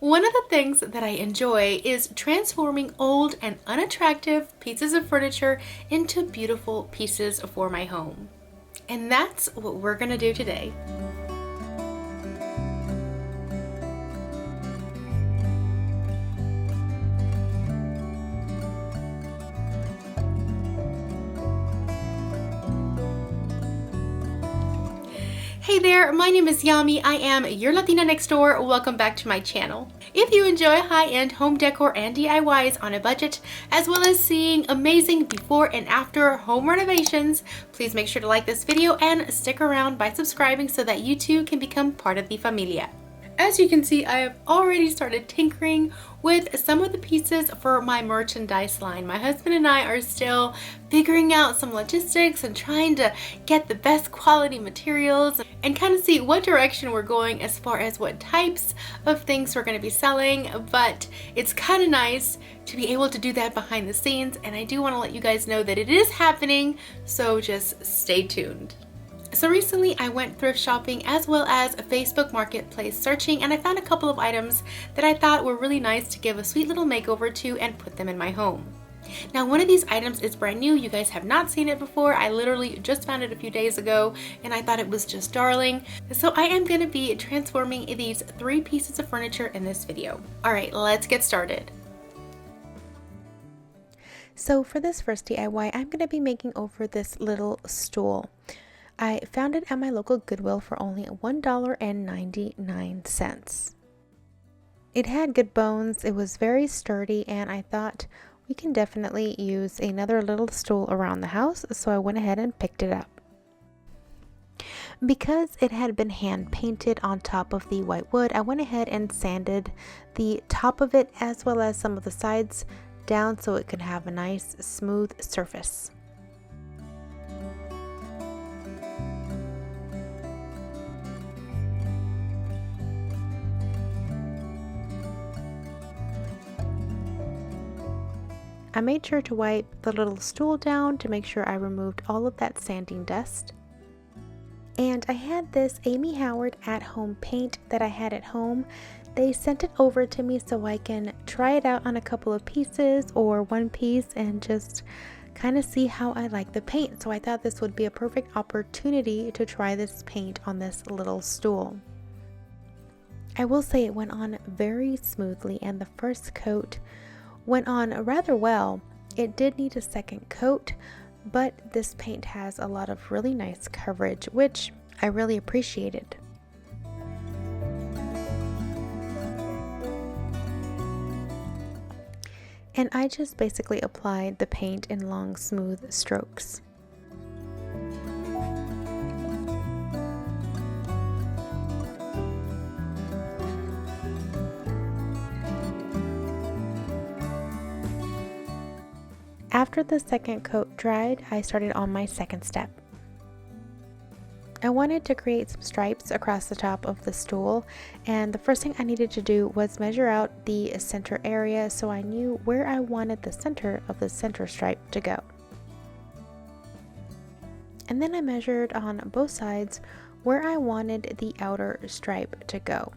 One of the things that I enjoy is transforming old and unattractive pieces of furniture into beautiful pieces for my home. And that's what we're gonna do today. Hey there, my name is Yami. I am your Latina next door. Welcome back to my channel. If you enjoy high-end home decor and DIYs on a budget, as well as seeing amazing before and after home renovations, please make sure to like this video and stick around by subscribing so that you too can become part of the familia. As you can see, I have already started tinkering with some of the pieces for my merchandise line. My husband and I are still figuring out some logistics and trying to get the best quality materials and kind of see what direction we're going as far as what types of things we're going to be selling. But it's kind of nice to be able to do that behind the scenes, and I do want to let you guys know that it is happening, so just stay tuned. So recently I went thrift shopping as well as a Facebook marketplace searching, and I found a couple of items that I thought were really nice to give a sweet little makeover to and put them in my home. Now, one of these items is brand new. You guys have not seen it before. I literally just found it a few days ago and I thought it was just darling. So I am going to be transforming these 3 pieces of furniture in this video. All right, let's get started. So for this first DIY, I'm going to be making over this little stool. I found it at my local Goodwill for only $1.99. It had good bones, it was very sturdy, and I thought we can definitely use another little stool around the house, so I went ahead and picked it up. Because it had been hand painted on top of the white wood, I went ahead and sanded the top of it as well as some of the sides down so it could have a nice smooth surface. I made sure to wipe the little stool down to make sure I removed all of that sanding dust. And I had this Amy Howard at-home paint that I had at home. They sent it over to me so I can try it out on a couple of pieces or one piece and just kind of see how I like the paint. So I thought this would be a perfect opportunity to try this paint on this little stool. I will say it went on very smoothly, and the first coat went on rather well. It did need a second coat, but this paint has a lot of really nice coverage, which I really appreciated. And I just basically applied the paint in long, smooth strokes. After the second coat dried, I started on my second step. I wanted to create some stripes across the top of the stool, and the first thing I needed to do was measure out the center area so I knew where I wanted the center of the center stripe to go. And then I measured on both sides where I wanted the outer stripe to go.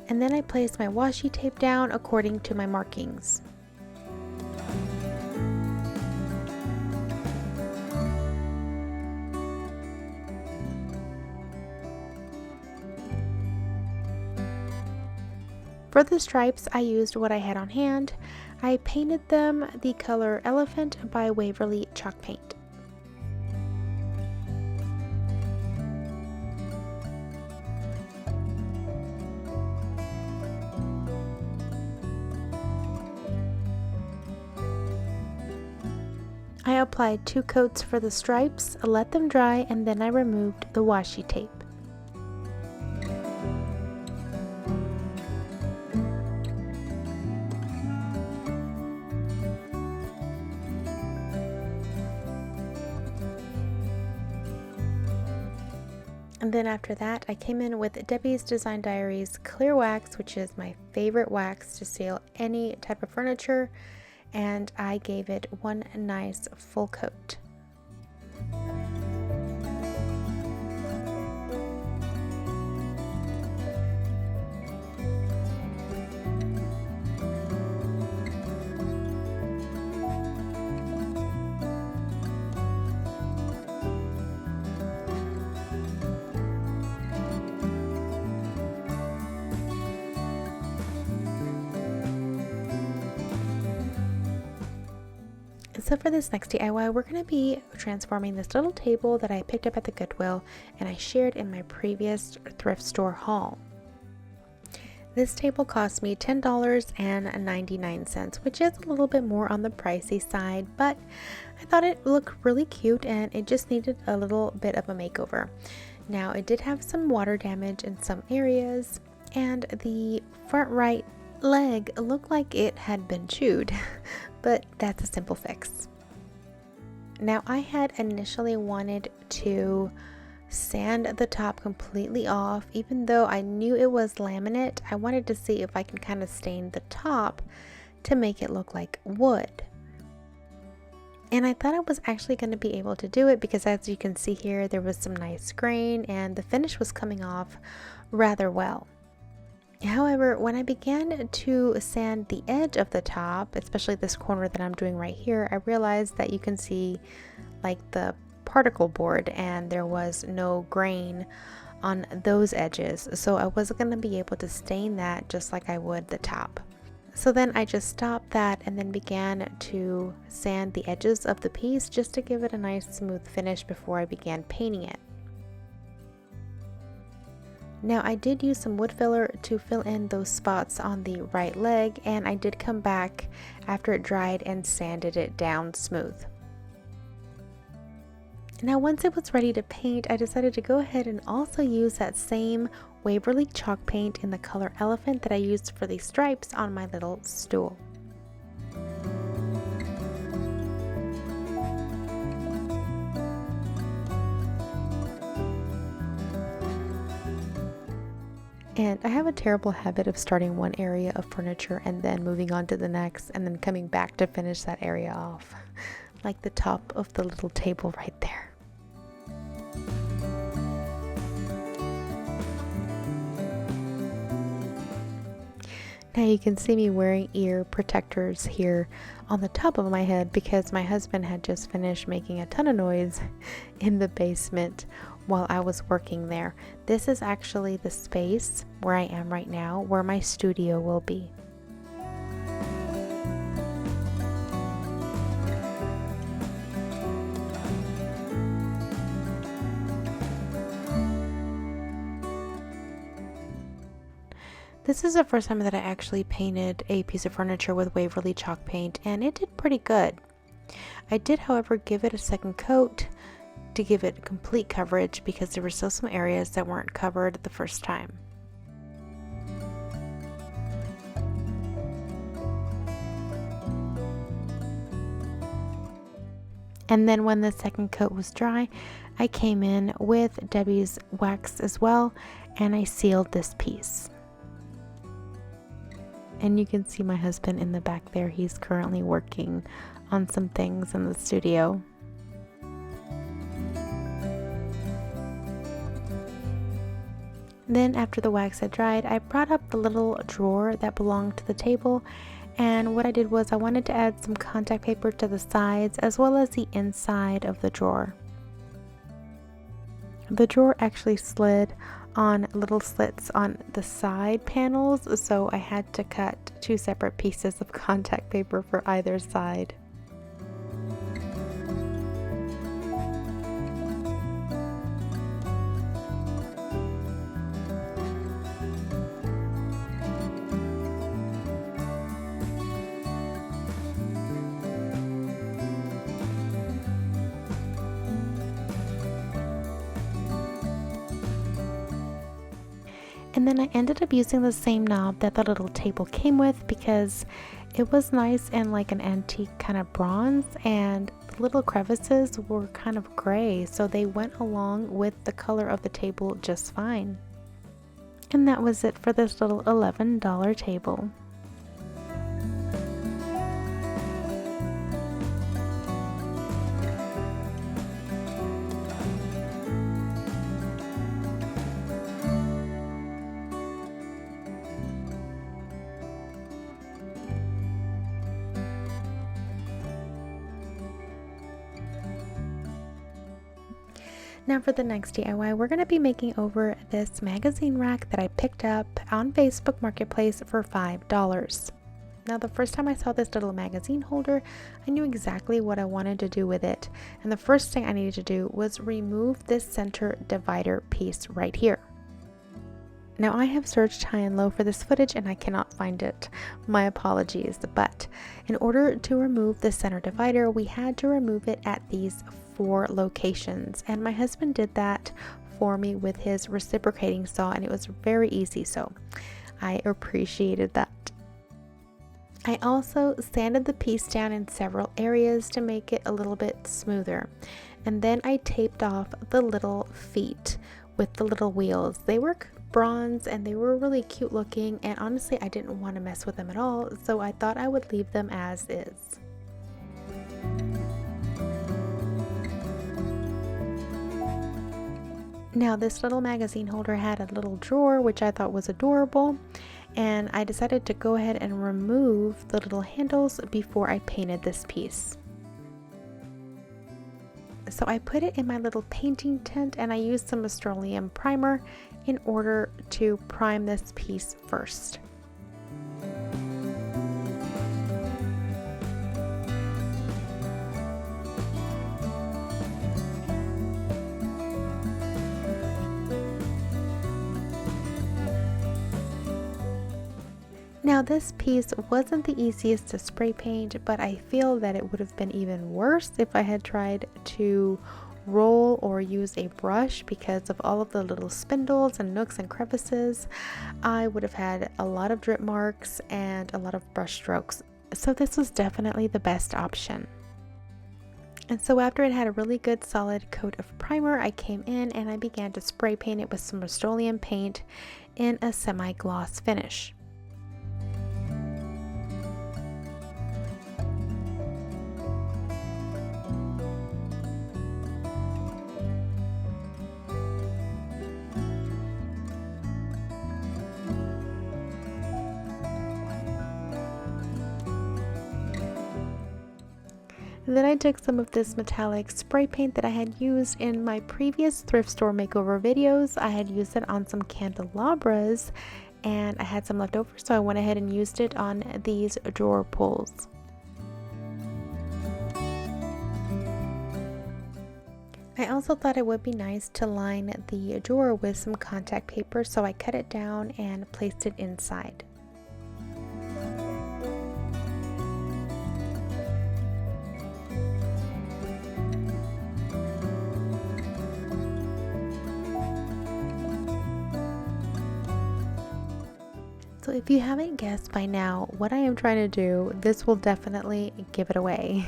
And then I placed my washi tape down according to my markings. For the stripes, I used what I had on hand. I painted them the color Elephant by Waverly chalk paint. I applied 2 coats for the stripes, let them dry, and then I removed the washi tape. And then after that, I came in with Debbie's Design Diaries Clear Wax, which is my favorite wax to seal any type of furniture, and I gave it one nice full coat. So for this next DIY, we're going to be transforming this little table that I picked up at the Goodwill and I shared in my previous thrift store haul. This table cost me $10.99, which is a little bit more on the pricey side, but I thought it looked really cute and it just needed a little bit of a makeover. Now, it did have some water damage in some areas, and the front right leg looked like it had been chewed, but that's a simple fix. Now, I had initially wanted to sand the top completely off. Even though I knew it was laminate, I wanted to see if I can kind of stain the top to make it look like wood. And I thought I was actually going to be able to do it because, as you can see here, there was some nice grain and the finish was coming off rather well. However, when I began to sand the edge of the top, especially this corner that I'm doing right here, I realized that you can see like the particle board and there was no grain on those edges, so I wasn't going to be able to stain that just like I would the top. So then I just stopped that and then began to sand the edges of the piece just to give it a nice smooth finish before I began painting it. Now, I did use some wood filler to fill in those spots on the right leg, and I did come back after it dried and sanded it down smooth. Now, once it was ready to paint, I decided to go ahead and also use that same Waverly chalk paint in the color Elephant that I used for the stripes on my little stool. And I have a terrible habit of starting one area of furniture and then moving on to the next and then coming back to finish that area off, like the top of the little table right there. Now you can see me wearing ear protectors here on the top of my head because my husband had just finished making a ton of noise in the basement while I was working there. This is actually the space where I am right now, where my studio will be. This is the first time that I actually painted a piece of furniture with Waverly chalk paint, and it did pretty good. I did, however, give it a second coat to give it complete coverage because there were still some areas that weren't covered the first time. And then when the second coat was dry, I came in with Debbie's wax as well, and I sealed this piece. And you can see my husband in the back there. He's currently working on some things in the studio. Then after the wax had dried, I brought up the little drawer that belonged to the table, and what I did was I wanted to add some contact paper to the sides as well as the inside of the drawer. The drawer actually slid on little slits on the side panels, so I had to cut two separate pieces of contact paper for either side. And then I ended up using the same knob that the little table came with because it was nice and like an antique kind of bronze, and the little crevices were kind of gray, so they went along with the color of the table just fine. And that was it for this little $11 table. Now for the next DIY, we're going to be making over this magazine rack that I picked up on Facebook Marketplace for $5. Now, the first time I saw this little magazine holder, I knew exactly what I wanted to do with it. And the first thing I needed to do was remove this center divider piece right here. Now, I have searched high and low for this footage and I cannot find it. My apologies, but in order to remove the center divider, we had to remove it at these 4 locations. And my husband did that for me with his reciprocating saw, and it was very easy, so I appreciated that. I also sanded the piece down in several areas to make it a little bit smoother. And then I taped off the little feet with the little wheels. They were bronze and they were really cute looking, and honestly I didn't want to mess with them at all, so I thought I would leave them as is. Now, this little magazine holder had a little drawer which I thought was adorable, and I decided to go ahead and remove the little handles before I painted this piece. So I put it in my little painting tent and I used some Rust-Oleum primer in order to prime this piece first. Now, this piece wasn't the easiest to spray paint, but I feel that it would have been even worse if I had tried to roll or use a brush, because of all of the little spindles and nooks and crevices. I would have had a lot of drip marks and a lot of brush strokes. So this was definitely the best option. And so after it had a really good solid coat of primer, I came in and I began to spray paint it with some Rust-Oleum paint in a semi-gloss finish. Then I took some of this metallic spray paint that I had used in my previous thrift store makeover videos. I had used it on some candelabras and I had some left over, so I went ahead and used it on these drawer pulls. I also thought it would be nice to line the drawer with some contact paper, so I cut it down and placed it inside. So if you haven't guessed by now what I am trying to do, this will definitely give it away.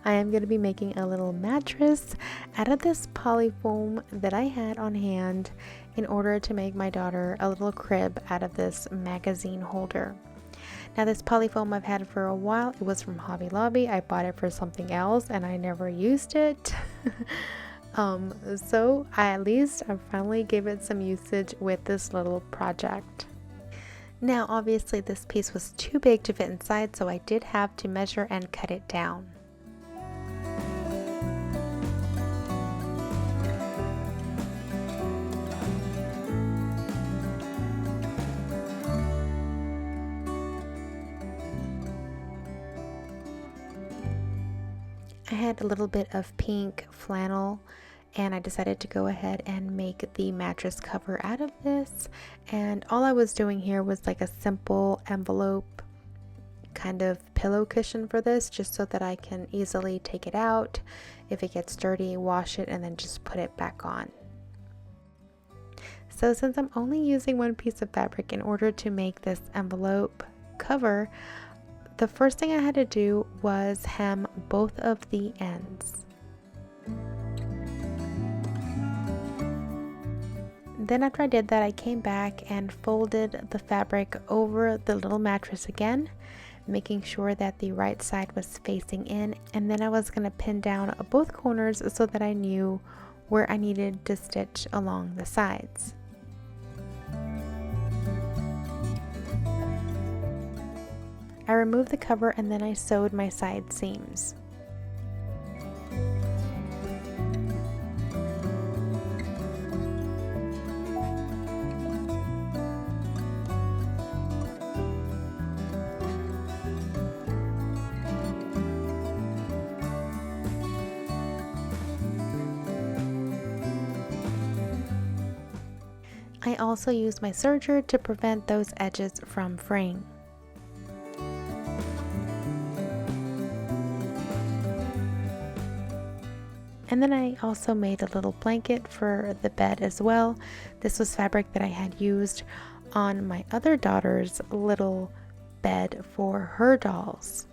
I am going to be making a little mattress out of this polyfoam that I had on hand in order to make my daughter a little crib out of this magazine holder. Now, this polyfoam I've had for a while. It was from Hobby Lobby. I bought it for something else and I never used it. So at least I finally gave it some usage with this little project. Now, obviously this piece was too big to fit inside, so I did have to measure and cut it down. I had a little bit of pink flannel and I decided to go ahead and make the mattress cover out of this, and all I was doing here was like a simple envelope kind of pillow cushion for this, just so that I can easily take it out if it gets dirty, wash it, and then just put it back on. So since I'm only using one piece of fabric in order to make this envelope cover, the first thing I had to do was hem both of the ends. Then after I did that, I came back and folded the fabric over the little mattress again, making sure that the right side was facing in, and then I was going to pin down both corners so that I knew where I needed to stitch along the sides. I removed the cover and then I sewed my side seams. I also used my serger to prevent those edges from fraying. And then I also made a little blanket for the bed as well. This was fabric that I had used on my other daughter's little bed for her dolls.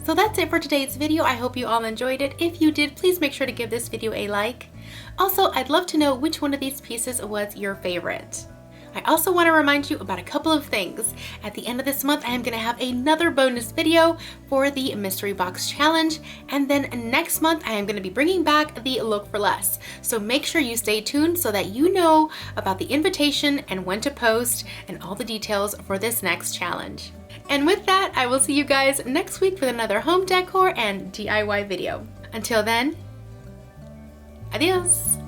So that's it for today's video. I hope you all enjoyed it. If you did, please make sure to give this video a like. Also, I'd love to know which one of these pieces was your favorite. I also want to remind you about a couple of things. At the end of this month, I am going to have another bonus video for the mystery box challenge. And then next month, I am going to be bringing back the look for less. So make sure you stay tuned so that you know about the invitation and when to post and all the details for this next challenge. And with that, I will see you guys next week with another home decor and DIY video. Until then, adios!